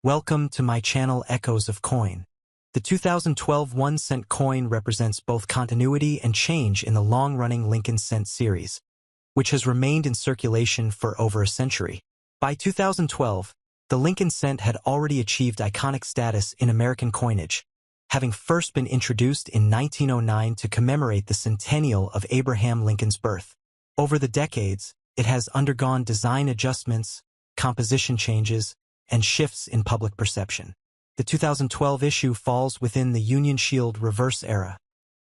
Welcome to my channel Echoes of Coin. The 2012 1-cent coin represents both continuity and change in the long-running Lincoln cent series, which has remained in circulation for over a century. By 2012, the Lincoln cent had already achieved iconic status in American coinage, having first been introduced in 1909 to commemorate the centennial of Abraham Lincoln's birth. Over the decades, it has undergone design adjustments, composition changes, and shifts in public perception. The 2012 issue falls within the Union Shield reverse era,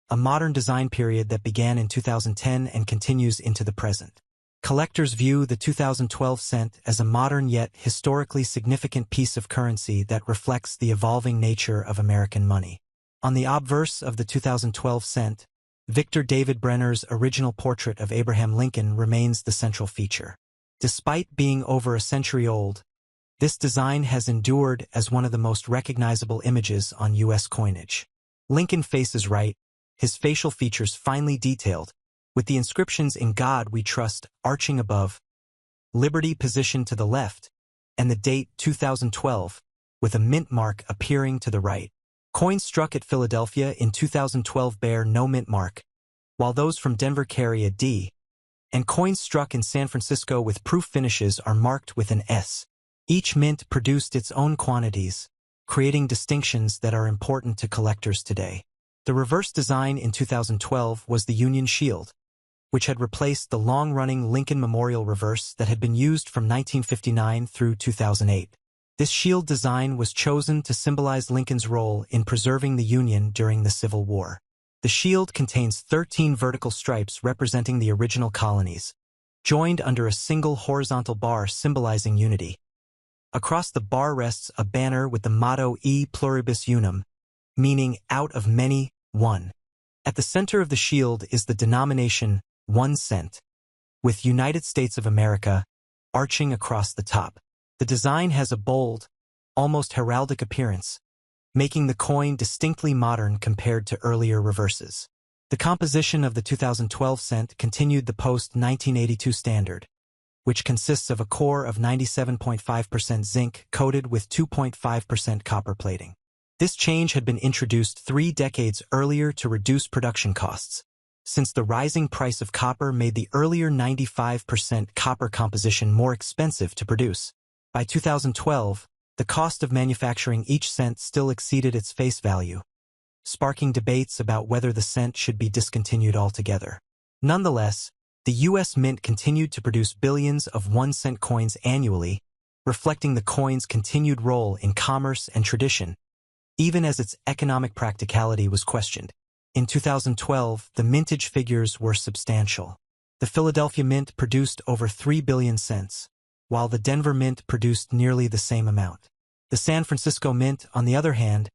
a modern design period that began in 2010 and continues into the present. Collectors view the 2012 cent as a modern yet historically significant piece of currency that reflects the evolving nature of American money. On the obverse of the 2012 cent, Victor David Brenner's original portrait of Abraham Lincoln remains the central feature. Despite being over a century old, this design has endured as one of the most recognizable images on U.S. coinage. Lincoln faces right, his facial features finely detailed, with the inscriptions "In God We Trust" arching above, "Liberty" positioned to the left, and the date 2012, with a mint mark appearing to the right. Coins struck at Philadelphia in 2012 bear no mint mark, while those from Denver carry a D, and coins struck in San Francisco with proof finishes are marked with an S. Each mint produced its own quantities, creating distinctions that are important to collectors today. The reverse design in 2012 was the Union Shield, which had replaced the long-running Lincoln Memorial reverse that had been used from 1959 through 2008. This shield design was chosen to symbolize Lincoln's role in preserving the Union during the Civil War. The shield contains 13 vertical stripes representing the original colonies, joined under a single horizontal bar symbolizing unity. Across the bar rests a banner with the motto E pluribus unum, meaning out of many, one. At the center of the shield is the denomination 1 cent, with United States of America arching across the top. The design has a bold, almost heraldic appearance, making the coin distinctly modern compared to earlier reverses. The composition of the 2012 cent continued the post-1982 standard, which consists of a core of 97.5% zinc coated with 2.5% copper plating. This change had been introduced 3 decades earlier to reduce production costs, since the rising price of copper made the earlier 95% copper composition more expensive to produce. By 2012, the cost of manufacturing each cent still exceeded its face value, sparking debates about whether the cent should be discontinued altogether. Nonetheless, the U.S. Mint continued to produce billions of 1-cent coins annually, reflecting the coin's continued role in commerce and tradition, even as its economic practicality was questioned. In 2012, the mintage figures were substantial. The Philadelphia Mint produced over 3 billion cents, while the Denver Mint produced nearly the same amount. The San Francisco Mint, on the other hand,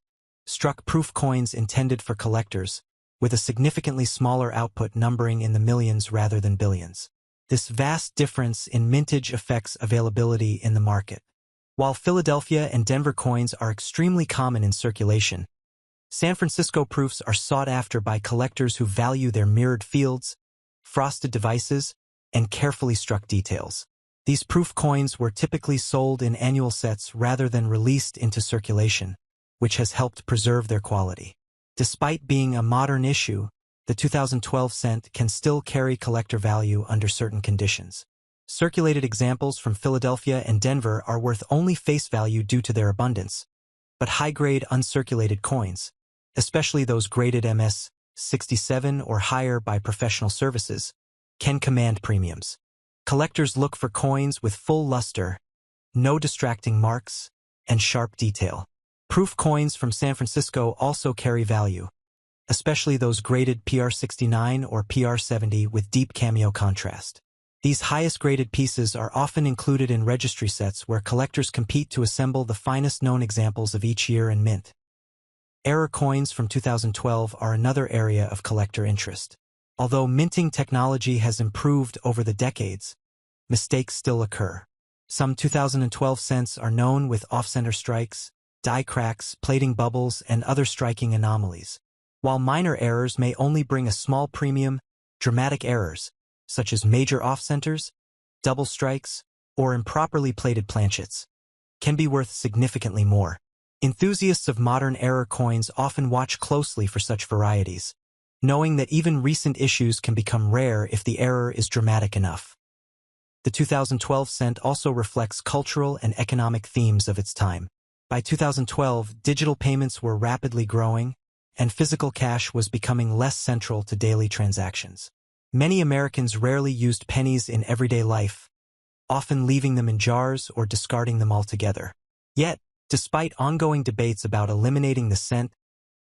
struck proof coins intended for collectors, with a significantly smaller output numbering in the millions rather than billions. This vast difference in mintage affects availability in the market. While Philadelphia and Denver coins are extremely common in circulation, San Francisco proofs are sought after by collectors who value their mirrored fields, frosted devices, and carefully struck details. These proof coins were typically sold in annual sets rather than released into circulation, which has helped preserve their quality. Despite being a modern issue, the 2012 cent can still carry collector value under certain conditions. Circulated examples from Philadelphia and Denver are worth only face value due to their abundance, but high-grade uncirculated coins, especially those graded MS 67 or higher by professional services, can command premiums. Collectors look for coins with full luster, no distracting marks, and sharp detail. Proof coins from San Francisco also carry value, especially those graded PR69 or PR70 with deep cameo contrast. These highest graded pieces are often included in registry sets where collectors compete to assemble the finest known examples of each year and mint. Error coins from 2012 are another area of collector interest. Although minting technology has improved over the decades, mistakes still occur. Some 2012 cents are known with off-center strikes, die cracks, plating bubbles, and other striking anomalies. While minor errors may only bring a small premium, dramatic errors, such as major off-centers, double strikes, or improperly plated planchets, can be worth significantly more. Enthusiasts of modern era coins often watch closely for such varieties, knowing that even recent issues can become rare if the error is dramatic enough. The 2012 cent also reflects cultural and economic themes of its time. By 2012, digital payments were rapidly growing, and physical cash was becoming less central to daily transactions. Many Americans rarely used pennies in everyday life, often leaving them in jars or discarding them altogether. Yet, despite ongoing debates about eliminating the cent,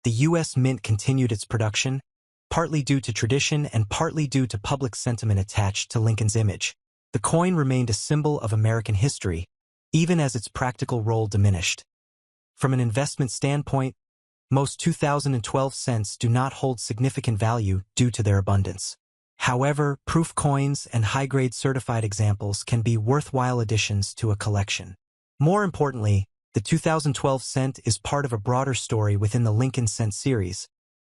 the U.S. Mint continued its production, partly due to tradition and partly due to public sentiment attached to Lincoln's image. The coin remained a symbol of American history, even as its practical role diminished. From an investment standpoint, most 2012 cents do not hold significant value due to their abundance. However, proof coins and high-grade certified examples can be worthwhile additions to a collection. More importantly, the 2012 cent is part of a broader story within the Lincoln cent series,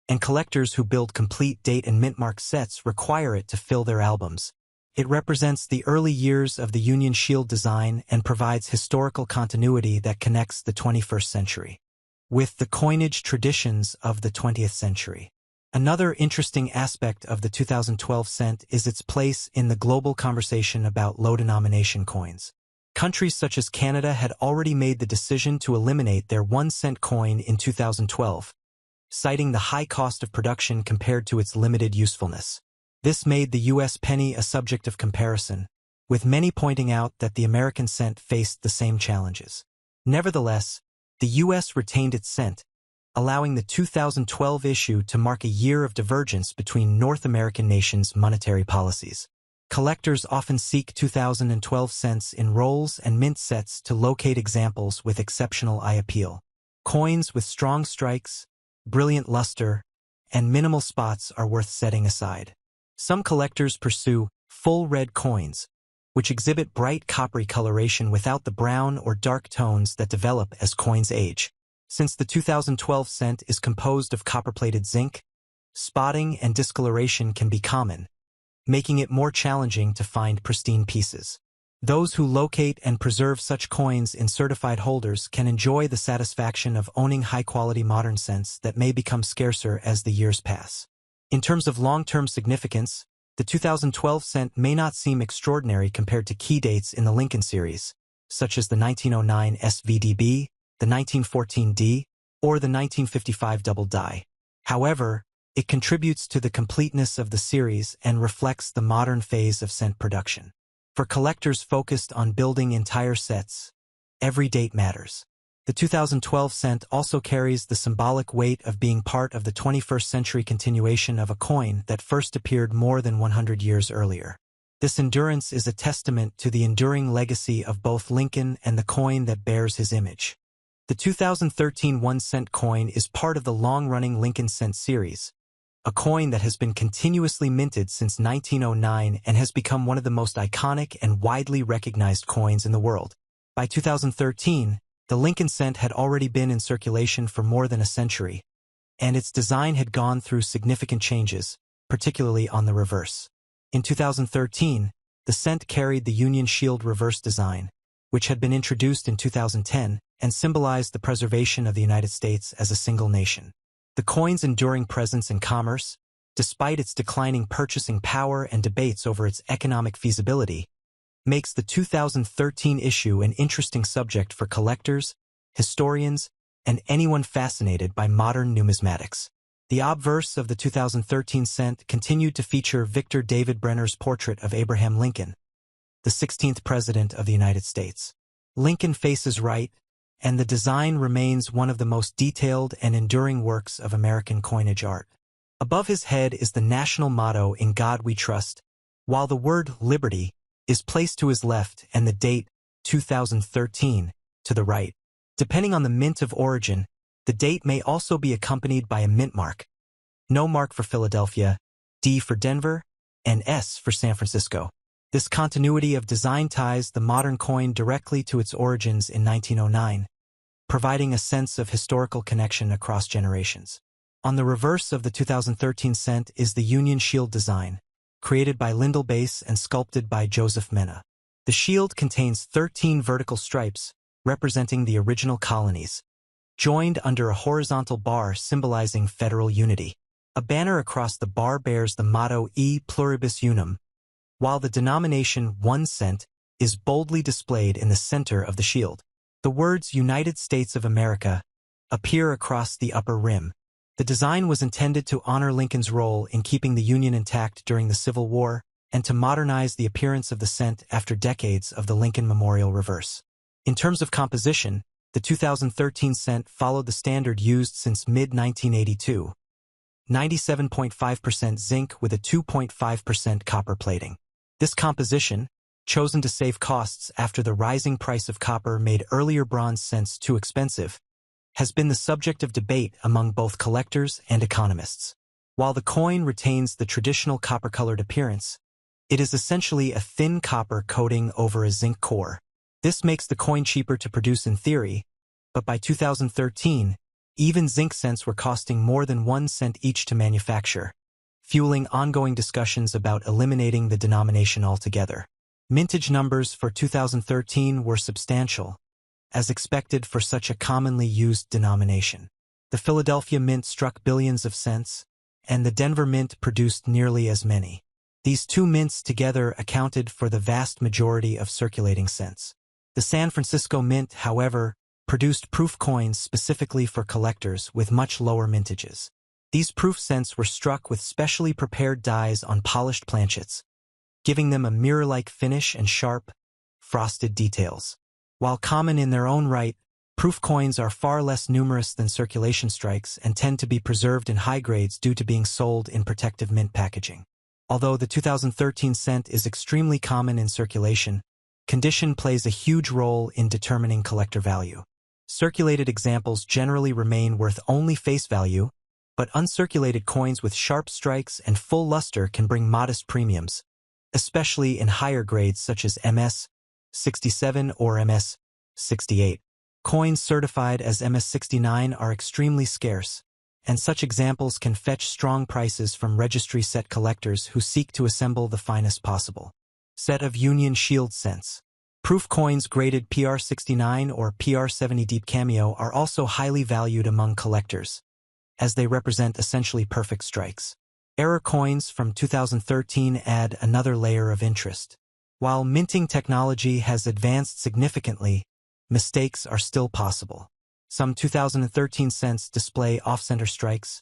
and collectors who build complete date and mint mark sets require it to fill their albums. It represents the early years of the Union Shield design and provides historical continuity that connects the 21st century with the coinage traditions of the 20th century. Another interesting aspect of the 2012 cent is its place in the global conversation about low-denomination coins. Countries such as Canada had already made the decision to eliminate their 1-cent coin in 2012, citing the high cost of production compared to its limited usefulness. This made the U.S. penny a subject of comparison, with many pointing out that the American cent faced the same challenges. Nevertheless, the U.S. retained its cent, allowing the 2012 issue to mark a year of divergence between North American nations' monetary policies. Collectors often seek 2012 cents in rolls and mint sets to locate examples with exceptional eye appeal. Coins with strong strikes, brilliant luster, and minimal spots are worth setting aside. Some collectors pursue full red coins, which exhibit bright coppery coloration without the brown or dark tones that develop as coins age. Since the 2012 cent is composed of copper-plated zinc, spotting and discoloration can be common, making it more challenging to find pristine pieces. Those who locate and preserve such coins in certified holders can enjoy the satisfaction of owning high-quality modern cents that may become scarcer as the years pass. In terms of long-term significance, the 2012 cent may not seem extraordinary compared to key dates in the Lincoln series, such as the 1909 SVDB, the 1914 D, or the 1955 double die. However, it contributes to the completeness of the series and reflects the modern phase of cent production. For collectors focused on building entire sets, every date matters. The 2012 cent also carries the symbolic weight of being part of the 21st century continuation of a coin that first appeared more than 100 years earlier. This endurance is a testament to the enduring legacy of both Lincoln and the coin that bears his image. The 2013 1-cent coin is part of the long-running Lincoln cent series, a coin that has been continuously minted since 1909 and has become one of the most iconic and widely recognized coins in the world. By 2013, the Lincoln cent had already been in circulation for more than a century, and its design had gone through significant changes, particularly on the reverse. In 2013, the cent carried the Union Shield reverse design, which had been introduced in 2010 and symbolized the preservation of the United States as a single nation. The coin's enduring presence in commerce, despite its declining purchasing power and debates over its economic feasibility, makes the 2013 issue an interesting subject for collectors, historians, and anyone fascinated by modern numismatics. The obverse of the 2013 cent continued to feature Victor David Brenner's portrait of Abraham Lincoln, the 16th President of the United States. Lincoln faces right, and the design remains one of the most detailed and enduring works of American coinage art. Above his head is the national motto "In God We Trust," while the word "Liberty" is placed to his left and the date, 2013, to the right. Depending on the mint of origin, the date may also be accompanied by a mint mark. No mark for Philadelphia, D for Denver, and S for San Francisco. This continuity of design ties the modern coin directly to its origins in 1909, providing a sense of historical connection across generations. On the reverse of the 2013 cent is the Union Shield design, created by Lyndall Bass and sculpted by Joseph Mena. The shield contains 13 vertical stripes, representing the original colonies, joined under a horizontal bar symbolizing federal unity. A banner across the bar bears the motto E pluribus unum, while the denomination 1 cent is boldly displayed in the center of the shield. The words United States of America appear across the upper rim. The design was intended to honor Lincoln's role in keeping the Union intact during the Civil War and to modernize the appearance of the cent after decades of the Lincoln Memorial reverse. In terms of composition, the 2013 cent followed the standard used since mid-1982, 97.5% zinc with a 2.5% copper plating. This composition, chosen to save costs after the rising price of copper made earlier bronze cents too expensive, has been the subject of debate among both collectors and economists. While the coin retains the traditional copper-colored appearance, it is essentially a thin copper coating over a zinc core. This makes the coin cheaper to produce in theory, but by 2013, even zinc cents were costing more than 1 cent each to manufacture, fueling ongoing discussions about eliminating the denomination altogether. Mintage numbers for 2013 were substantial, as expected for such a commonly used denomination. The Philadelphia Mint struck billions of cents, and the Denver Mint produced nearly as many. These two mints together accounted for the vast majority of circulating cents. The San Francisco Mint, however, produced proof coins specifically for collectors with much lower mintages. These proof cents were struck with specially prepared dies on polished planchets, giving them a mirror-like finish and sharp, frosted details. While common in their own right, proof coins are far less numerous than circulation strikes and tend to be preserved in high grades due to being sold in protective mint packaging. Although the 2013 cent is extremely common in circulation, condition plays a huge role in determining collector value. Circulated examples generally remain worth only face value, but uncirculated coins with sharp strikes and full luster can bring modest premiums, especially in higher grades such as MS 67 or MS 68. Coins certified as MS 69 are extremely scarce, and such examples can fetch strong prices from registry set collectors who seek to assemble the finest possible set of Union Shield cents. Proof coins graded PR69 or PR70 deep cameo are also highly valued among collectors, as they represent essentially perfect strikes. Error coins from 2013 add another layer of interest. While minting technology has advanced significantly, mistakes are still possible. Some 2013 cents display off-center strikes,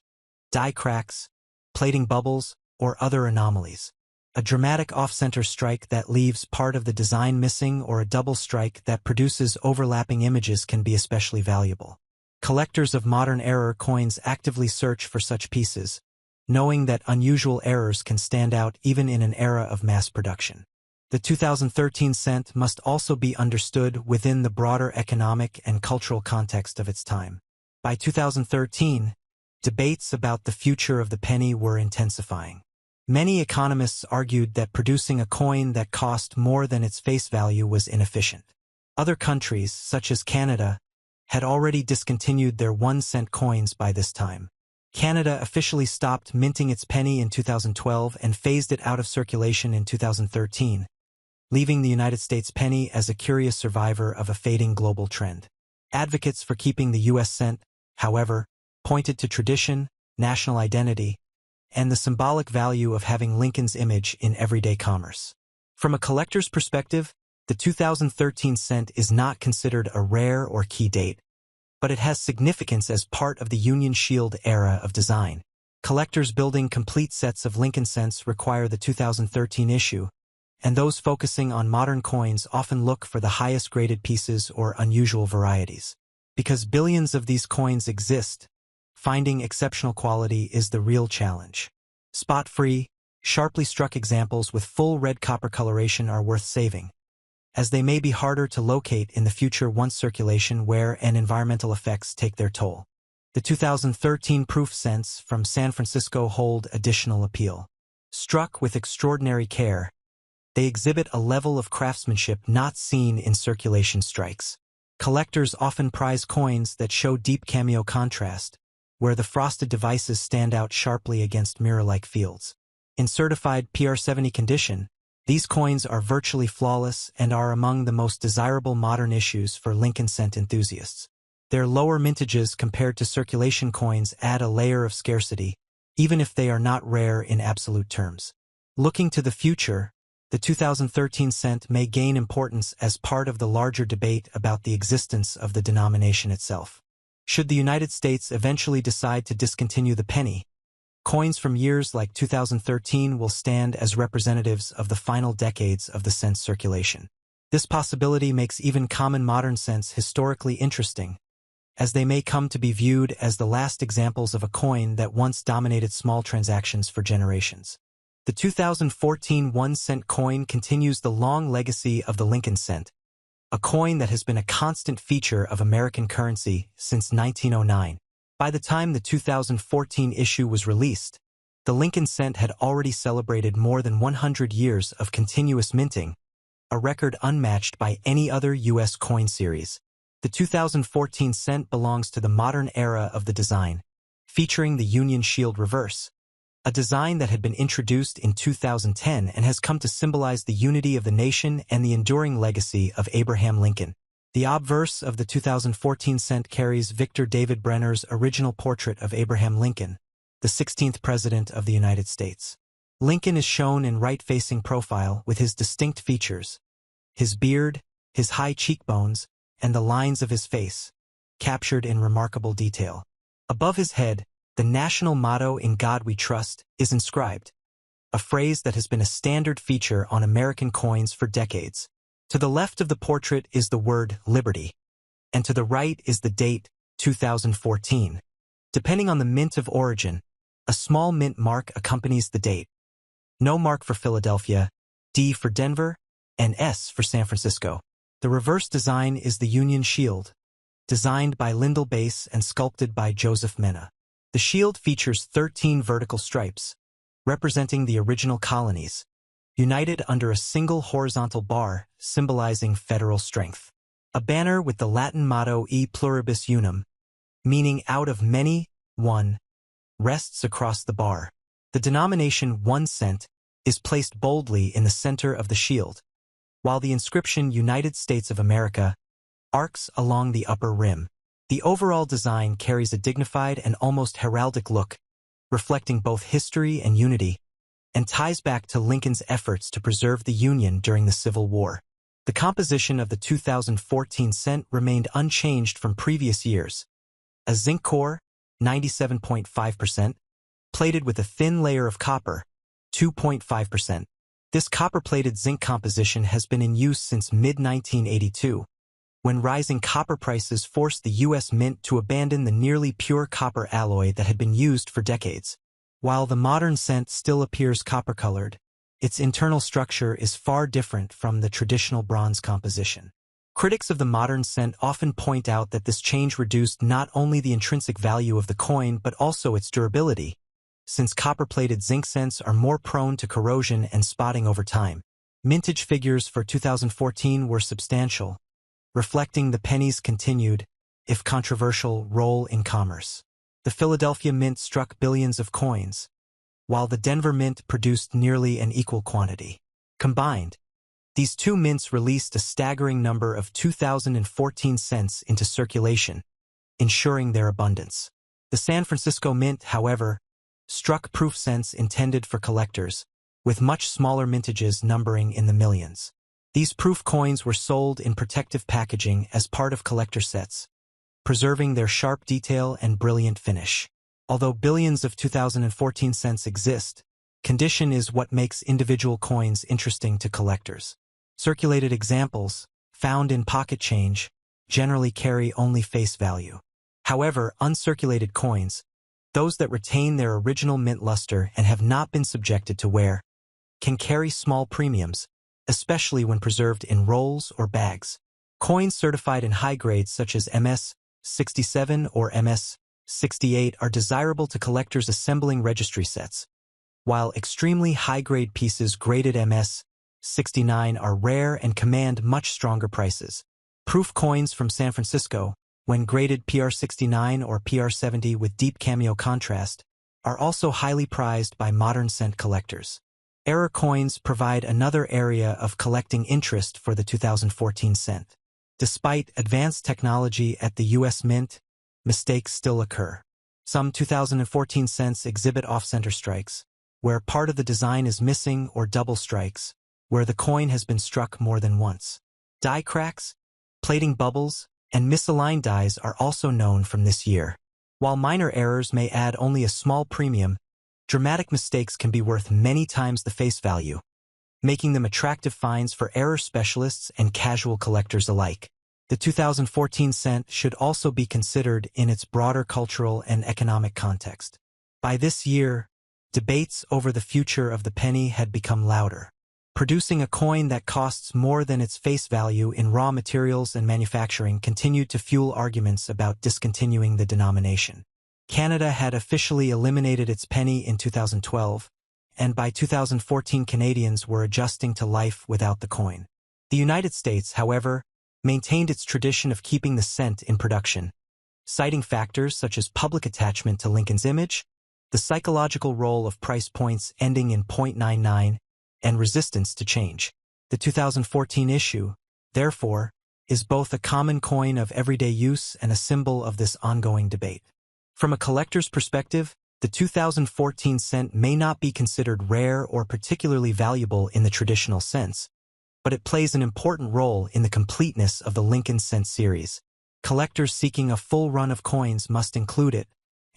die cracks, plating bubbles, or other anomalies. A dramatic off-center strike that leaves part of the design missing or a double strike that produces overlapping images can be especially valuable. Collectors of modern error coins actively search for such pieces, knowing that unusual errors can stand out even in an era of mass production. The 2013 cent must also be understood within the broader economic and cultural context of its time. By 2013, debates about the future of the penny were intensifying. Many economists argued that producing a coin that cost more than its face value was inefficient. Other countries, such as Canada, had already discontinued their 1-cent coins by this time. Canada officially stopped minting its penny in 2012 and phased it out of circulation in 2013, leaving the United States penny as a curious survivor of a fading global trend. Advocates for keeping the U.S. cent, however, pointed to tradition, national identity, and the symbolic value of having Lincoln's image in everyday commerce. From a collector's perspective, the 2013 cent is not considered a rare or key date, but it has significance as part of the Union Shield era of design. Collectors building complete sets of Lincoln cents require the 2013 issue, and those focusing on modern coins often look for the highest graded pieces or unusual varieties. Because billions of these coins exist, finding exceptional quality is the real challenge. Spot-free, sharply struck examples with full red copper coloration are worth saving, as they may be harder to locate in the future once circulation wear and environmental effects take their toll. The 2013 proof cents from San Francisco hold additional appeal. Struck with extraordinary care, they exhibit a level of craftsmanship not seen in circulation strikes. Collectors often prize coins that show deep cameo contrast, where the frosted devices stand out sharply against mirror-like fields. In certified PR70 condition, These coins are virtually flawless and are among the most desirable modern issues for Lincoln cent enthusiasts. Their lower mintages compared to circulation coins add a layer of scarcity, even if they are not rare in absolute terms. Looking to the future, the 2013 cent may gain importance as part of the larger debate about the existence of the denomination itself. Should the United States eventually decide to discontinue the penny, coins from years like 2013 will stand as representatives of the final decades of the cent's circulation. This possibility makes even common modern cents historically interesting, as they may come to be viewed as the last examples of a coin that once dominated small transactions for generations. The 2014 1-cent coin continues the long legacy of the Lincoln cent, a coin that has been a constant feature of American currency since 1909. By the time the 2014 issue was released, the Lincoln cent had already celebrated more than 100 years of continuous minting, a record unmatched by any other U.S. coin series. The 2014 cent belongs to the modern era of the design, featuring the Union Shield reverse, a design that had been introduced in 2010 and has come to symbolize the unity of the nation and the enduring legacy of Abraham Lincoln. The obverse of the 2014 cent carries Victor David Brenner's original portrait of Abraham Lincoln, the 16th President of the United States. Lincoln is shown in right-facing profile with his distinct features, his beard, his high cheekbones, and the lines of his face, captured in remarkable detail. Above his head, the national motto "In God We Trust" is inscribed, a phrase that has been a standard feature on American coins for decades. To the left of the portrait is the word "Liberty," and to the right is the date, 2014. Depending on the mint of origin, a small mint mark accompanies the date. No mark for Philadelphia, D for Denver, and S for San Francisco. The reverse design is the Union Shield, designed by Lyndall Bass and sculpted by Joseph Mena. The shield features 13 vertical stripes, representing the original colonies, united under a single horizontal bar, symbolizing federal strength. A banner with the Latin motto E pluribus unum, meaning out of many, one, rests across the bar. The denomination 1 cent is placed boldly in the center of the shield, while the inscription United States of America arcs along the upper rim. The overall design carries a dignified and almost heraldic look, reflecting both history and unity, and ties back to Lincoln's efforts to preserve the Union during the Civil War. The composition of the 2014 cent remained unchanged from previous years. A zinc core, 97.5%, plated with a thin layer of copper, 2.5%. This copper-plated zinc composition has been in use since mid-1982, when rising copper prices forced the U.S. Mint to abandon the nearly pure copper alloy that had been used for decades. While the modern cent still appears copper-colored, its internal structure is far different from the traditional bronze composition. Critics of the modern cent often point out that this change reduced not only the intrinsic value of the coin but also its durability, since copper-plated zinc cents are more prone to corrosion and spotting over time. Mintage figures for 2014 were substantial, reflecting the penny's continued, if controversial, role in commerce. The Philadelphia Mint struck billions of coins, while the Denver Mint produced nearly an equal quantity. Combined, these two mints released a staggering number of 2014 cents into circulation, ensuring their abundance. The San Francisco Mint, however, struck proof cents intended for collectors, with much smaller mintages numbering in the millions. These proof coins were sold in protective packaging as part of collector sets, preserving their sharp detail and brilliant finish. Although billions of 2014 cents exist, condition is what makes individual coins interesting to collectors. Circulated examples, found in pocket change, generally carry only face value. However, uncirculated coins, those that retain their original mint luster and have not been subjected to wear, can carry small premiums, especially when preserved in rolls or bags. Coins certified in high grades such as MS-67 or MS-68 are desirable to collectors assembling registry sets, while extremely high-grade pieces graded MS-69 are rare and command much stronger prices. Proof coins from San Francisco, when graded PR69 or PR70 with deep cameo contrast, are also highly prized by modern cent collectors. Error coins provide another area of collecting interest for the 2014 cent. Despite advanced technology at the U.S. Mint, mistakes still occur. Some 2014 cents exhibit off-center strikes, where part of the design is missing, or double strikes, where the coin has been struck more than once. Die cracks, plating bubbles, and misaligned dies are also known from this year. While minor errors may add only a small premium, dramatic mistakes can be worth many times the face value, making them attractive finds for error specialists and casual collectors alike. The 2014 cent should also be considered in its broader cultural and economic context. By this year, debates over the future of the penny had become louder. Producing a coin that costs more than its face value in raw materials and manufacturing continued to fuel arguments about discontinuing the denomination. Canada had officially eliminated its penny in 2012, and by 2014 Canadians were adjusting to life without the coin. The United States, however, maintained its tradition of keeping the cent in production, citing factors such as public attachment to Lincoln's image, the psychological role of price points ending in .99, and resistance to change. The 2014 issue, therefore, is both a common coin of everyday use and a symbol of this ongoing debate. From a collector's perspective, the 2014 cent may not be considered rare or particularly valuable in the traditional sense, but it plays an important role in the completeness of the Lincoln cent series. Collectors seeking a full run of coins must include it,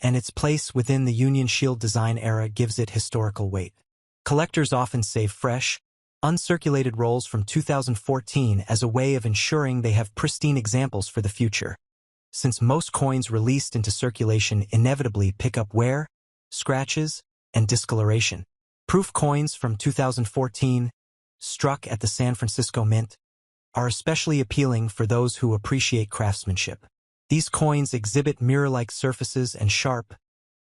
and its place within the Union Shield design era gives it historical weight. Collectors often save fresh, uncirculated rolls from 2014 as a way of ensuring they have pristine examples for the future. Since most coins released into circulation inevitably pick up wear, scratches, and discoloration. Proof coins from 2014, struck at the San Francisco Mint, are especially appealing for those who appreciate craftsmanship. These coins exhibit mirror-like surfaces and sharp,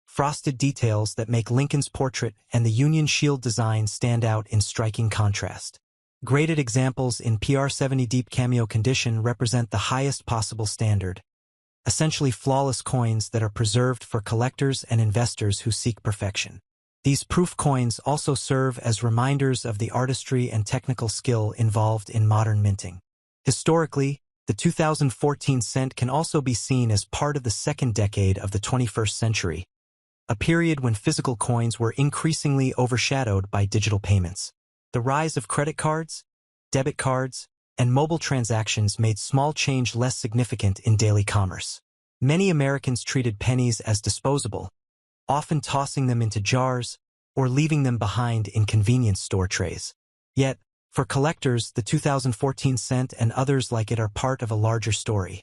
frosted details that make Lincoln's portrait and the Union Shield design stand out in striking contrast. Graded examples in PR70 deep cameo condition represent the highest possible standard, essentially flawless coins that are preserved for collectors and investors who seek perfection. These proof coins also serve as reminders of the artistry and technical skill involved in modern minting. Historically, the 2014 cent can also be seen as part of the second decade of the 21st century, a period when physical coins were increasingly overshadowed by digital payments. The rise of credit cards, debit cards, and mobile transactions made small change less significant in daily commerce. Many Americans treated pennies as disposable, often tossing them into jars or leaving them behind in convenience store trays. Yet, for collectors, the 2014 cent and others like it are part of a larger story.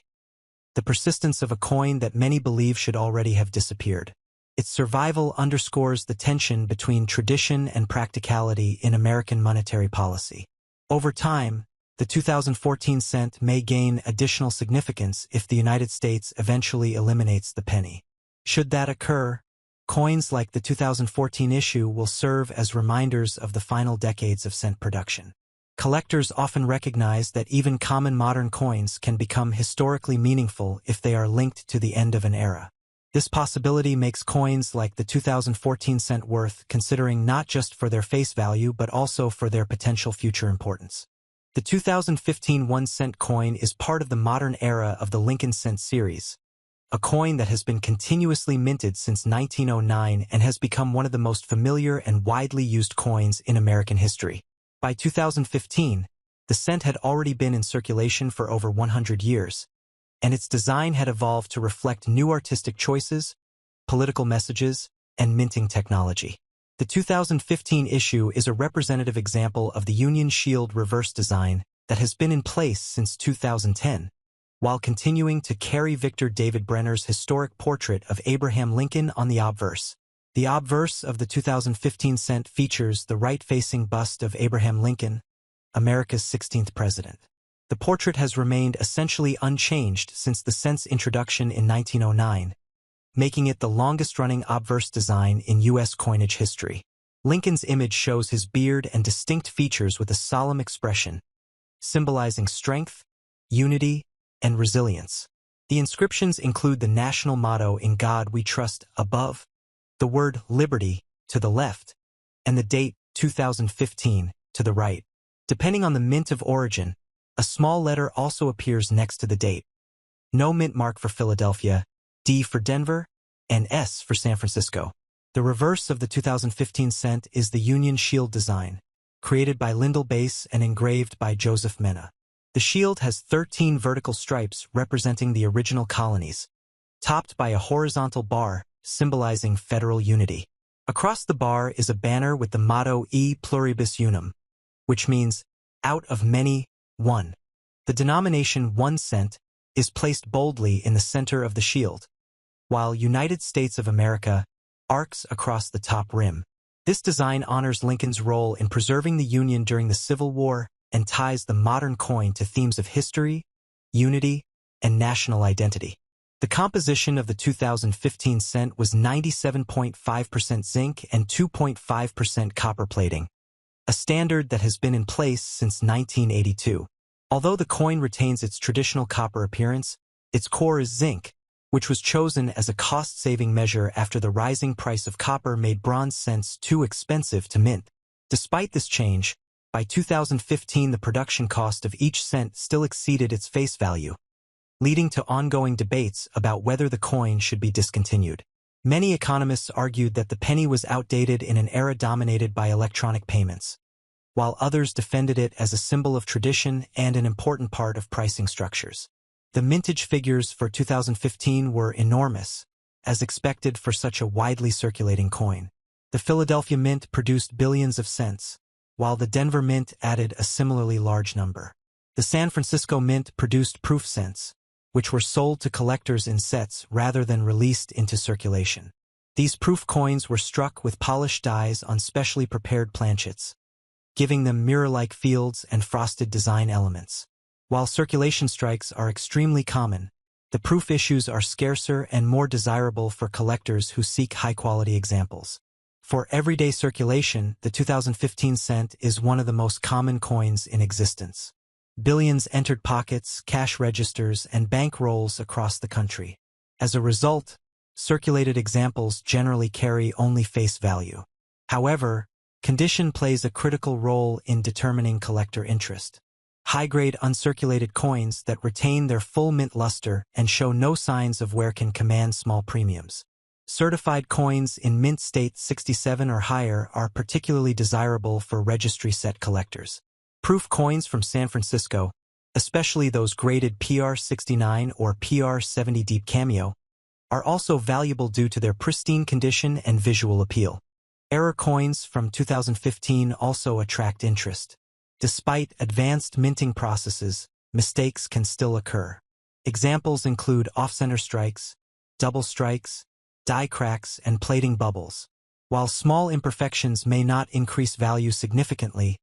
The persistence of a coin that many believe should already have disappeared. Its survival underscores the tension between tradition and practicality in American monetary policy. Over time, the 2014 cent may gain additional significance if the United States eventually eliminates the penny. Should that occur, coins like the 2014 issue will serve as reminders of the final decades of cent production. Collectors often recognize that even common modern coins can become historically meaningful if they are linked to the end of an era. This possibility makes coins like the 2014 cent worth considering not just for their face value but also for their potential future importance. The 2015 1-cent coin is part of the modern era of the Lincoln cent series, a coin that has been continuously minted since 1909 and has become one of the most familiar and widely used coins in American history. By 2015, the cent had already been in circulation for over 100 years, and its design had evolved to reflect new artistic choices, political messages, and minting technology. The 2015 issue is a representative example of the Union Shield reverse design that has been in place since 2010, while continuing to carry Victor David Brenner's historic portrait of Abraham Lincoln on the obverse. The obverse of the 2015 cent features the right-facing bust of Abraham Lincoln, America's 16th president. The portrait has remained essentially unchanged since the cent's introduction in 1909, making it the longest-running obverse design in U.S. coinage history. Lincoln's image shows his beard and distinct features with a solemn expression, symbolizing strength, unity, and resilience. The inscriptions include the national motto "In God We Trust" above, the word liberty to the left, and the date 2015 to the right. Depending on the mint of origin, a small letter also appears next to the date. No mint mark for Philadelphia, D for Denver, and S for San Francisco. The reverse of the 2015 cent is the Union Shield design, created by Lyndall Bass and engraved by Joseph Mena. The shield has 13 vertical stripes representing the original colonies, topped by a horizontal bar symbolizing federal unity. Across the bar is a banner with the motto E pluribus unum, which means, out of many, one. The denomination 1 cent is placed boldly in the center of the shield, while United States of America arcs across the top rim. This design honors Lincoln's role in preserving the Union during the Civil War and ties the modern coin to themes of history, unity, and national identity. The composition of the 2015 cent was 97.5% zinc and 2.5% copper plating, a standard that has been in place since 1982. Although the coin retains its traditional copper appearance, its core is zinc, which was chosen as a cost-saving measure after the rising price of copper made bronze cents too expensive to mint. Despite this change, by 2015 the production cost of each cent still exceeded its face value, leading to ongoing debates about whether the coin should be discontinued. Many economists argued that the penny was outdated in an era dominated by electronic payments, while others defended it as a symbol of tradition and an important part of pricing structures. The mintage figures for 2015 were enormous, as expected for such a widely circulating coin. The Philadelphia Mint produced billions of cents, while the Denver Mint added a similarly large number. The San Francisco Mint produced proof cents, which were sold to collectors in sets rather than released into circulation. These proof coins were struck with polished dies on specially prepared planchets, giving them mirror-like fields and frosted design elements. While circulation strikes are extremely common, the proof issues are scarcer and more desirable for collectors who seek high-quality examples. For everyday circulation, the 2015 cent is one of the most common coins in existence. Billions entered pockets, cash registers, and bank rolls across the country. As a result, circulated examples generally carry only face value. However, condition plays a critical role in determining collector interest. High-grade uncirculated coins that retain their full mint luster and show no signs of wear can command small premiums. Certified coins in mint state 67 or higher are particularly desirable for registry set collectors. Proof coins from San Francisco, especially those graded PR69 or PR70 deep cameo, are also valuable due to their pristine condition and visual appeal. Error coins from 2015 also attract interest. Despite advanced minting processes, mistakes can still occur. Examples include off-center strikes, double strikes, die cracks, and plating bubbles. While small imperfections may not increase value significantly,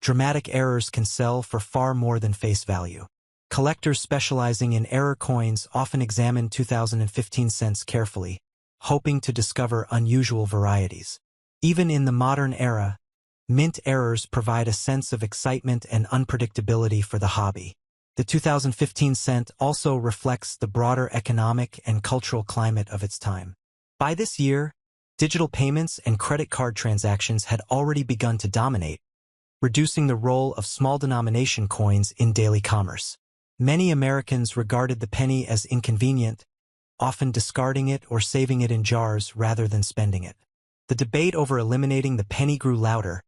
dramatic errors can sell for far more than face value. Collectors specializing in error coins often examine 2015 cents carefully, hoping to discover unusual varieties. Even in the modern era, mint errors provide a sense of excitement and unpredictability for the hobby. The 2015 cent also reflects the broader economic and cultural climate of its time. By this year, digital payments and credit card transactions had already begun to dominate, reducing the role of small denomination coins in daily commerce. Many Americans regarded the penny as inconvenient, often discarding it or saving it in jars rather than spending it. The debate over eliminating the penny grew louder,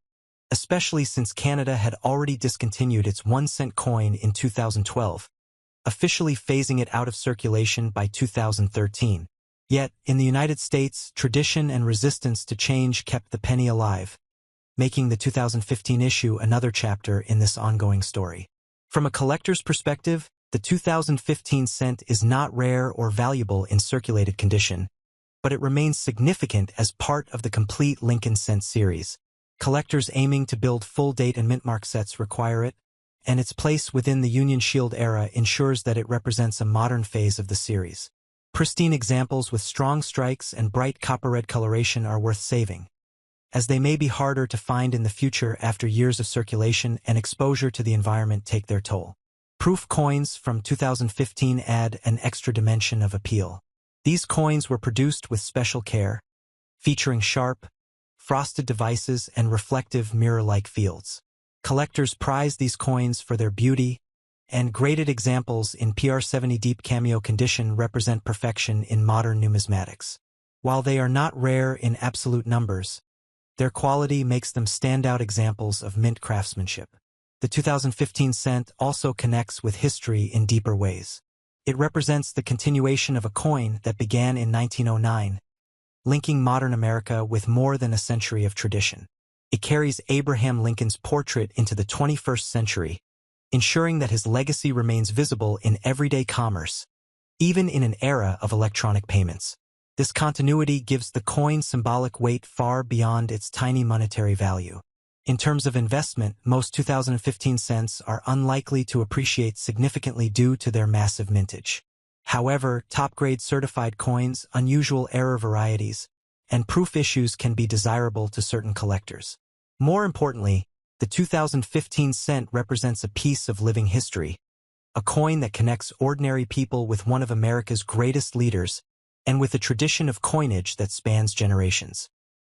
especially since Canada had already discontinued its 1-cent coin in 2012, officially phasing it out of circulation by 2013. Yet, in the United States, tradition and resistance to change kept the penny alive, making the 2015 issue another chapter in this ongoing story. From a collector's perspective, the 2015 cent is not rare or valuable in circulated condition, but it remains significant as part of the complete Lincoln cent series. Collectors aiming to build full date and mint mark sets require it, and its place within the Union Shield era ensures that it represents a modern phase of the series. Pristine examples with strong strikes and bright copper-red coloration are worth saving, as they may be harder to find in the future after years of circulation and exposure to the environment take their toll. Proof coins from 2015 add an extra dimension of appeal. These coins were produced with special care, featuring sharp, frosted devices, and reflective mirror-like fields. Collectors prize these coins for their beauty, and graded examples in PR70 deep cameo condition represent perfection in modern numismatics. While they are not rare in absolute numbers, their quality makes them standout examples of mint craftsmanship. The 2015 cent also connects with history in deeper ways. It represents the continuation of a coin that began in 1909, linking modern America with more than a century of tradition. It carries Abraham Lincoln's portrait into the 21st century, ensuring that his legacy remains visible in everyday commerce, even in an era of electronic payments. This continuity gives the coin symbolic weight far beyond its tiny monetary value. In terms of investment, most 2015 cents are unlikely to appreciate significantly due to their massive mintage. However, top-grade certified coins, unusual error varieties, and proof issues can be desirable to certain collectors. More importantly, the 2015 cent represents a piece of living history, a coin that connects ordinary people with one of America's greatest leaders and with a tradition of coinage that spans generations.